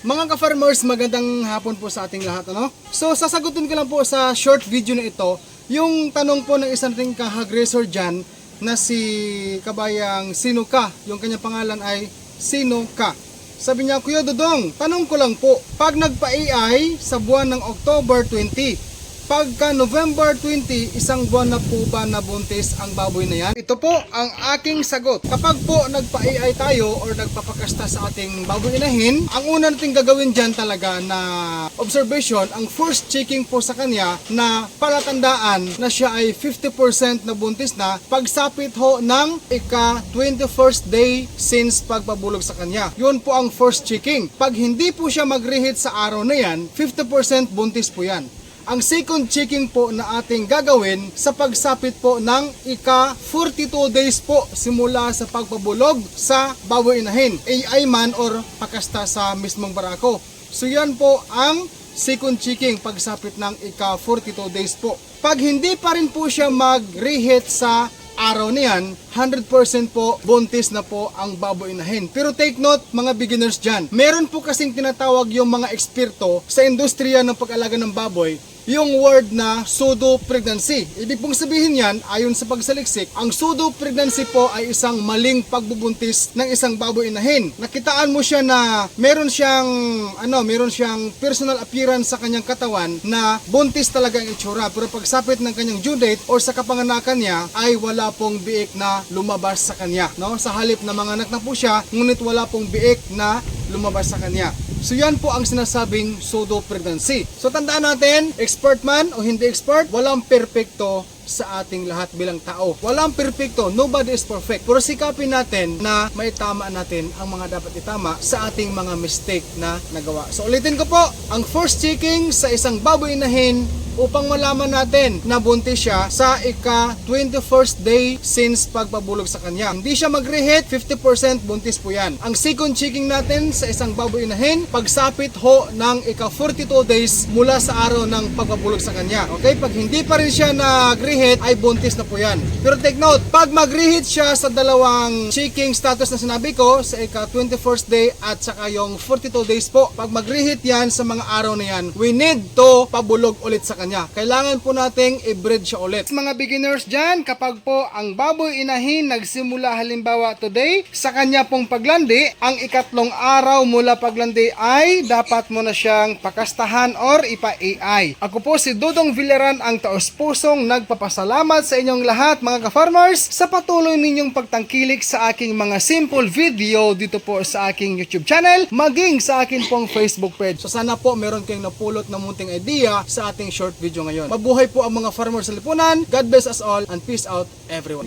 Mga ka-farmers, magandang hapon po sa ating lahat, ano? So, sasagutin ko lang po sa short video na ito yung tanong po ng isang ating kahagresor dyan na si kabayang Sino Ka. Yung kanyang pangalan ay Sino Ka. Sabi niya, Kuya Dudong, tanong ko lang po, pag nagpa-AI sa buwan ng October 20, pagka November 20, isang buwan na po ba nabuntis ang baboy na yan? Ito po ang aking sagot. Kapag po nagpa-AI tayo or nagpapakasta sa ating baboy inahin, ang una natin gagawin dyan talaga na observation, ang first checking po sa kanya na palatandaan na siya ay 50% nabuntis na pagsapit ho ng ika-21st day since pagpabulog sa kanya. Yun po ang first checking. Pag hindi po siya mag-reheat sa araw na yan, 50% buntis po yan. Ang second checking po na ating gagawin sa pagsapit po ng ika-42 days po simula sa pagpabulog sa baboy inahin, AI man or pakasta sa mismong barako. So yan po ang second checking pagsapit ng ika-42 days po. Pag hindi pa rin po siya mag-reheat sa araw na yan, 100% po buntis na po ang baboy inahin. Pero take note mga beginners dyan, meron po kasing tinatawag yung mga eksperto sa industriya ng pag-alaga ng baboy, yung word na pseudo pregnancy. Ibig pong sabihin yan, ayon sa pagsaliksik, ang pseudo pregnancy po ay isang maling pagbubuntis ng isang baboy inahin. Nakitaan mo siya na meron siyang personal appearance sa kanyang katawan na buntis talaga ang itsura, pero pagsapit ng kanyang due date or sa kapanganakan niya ay wala pong biik na lumabas sa kanya, no? Sa halip na manganak na po siya, ngunit wala pong biik na lumabas sa kanya. So yan po ang sinasabing pseudo pregnancy. So tandaan natin, expert man o hindi expert, walang perpekto sa ating lahat bilang tao. Walang perpekto, nobody is perfect. Pero sikapin natin na maitama natin ang mga dapat itama sa ating mga mistake na nagawa. So ulitin ko po, ang first checking sa isang baboy inahin upang malaman natin na buntis siya sa ika-21st day since pagpabulog sa kanya. Hindi siya mag-reheat, 50% buntis po yan. Ang second checking natin sa isang baboy inahin, pagsapit ho ng ika-42 days mula sa araw ng pagpabulog sa kanya. Okay? Pag hindi pa rin siya nag-reheat, ay buntis na po yan. Pero take note, pag mag-reheat siya sa dalawang checking status na sinabi ko, sa ika-21st day at saka yung 42 days po, pag mag-reheat yan sa mga araw na yan, we need to pabulog ulit sa kanya. Kailangan po nating i-breed siya ulit. Mga beginners dyan, kapag po ang baboy inahin nagsimula halimbawa today, sa kanya pong paglandi, ang ikatlong araw mula paglandi ay dapat mo na siyang pakastahan or ipa-AI. Ako po si Dudong Villaran, ang taos-pusong nagpapasalamat sa inyong lahat mga ka-farmers sa patuloy ninyong pagtangkilik sa aking mga simple video dito po sa aking YouTube channel, maging sa akin pong Facebook page. So sana po meron kayong napulot na munting idea sa ating short video ngayon. Mabuhay po ang mga farmers sa lipunan. God bless us all and peace out everyone.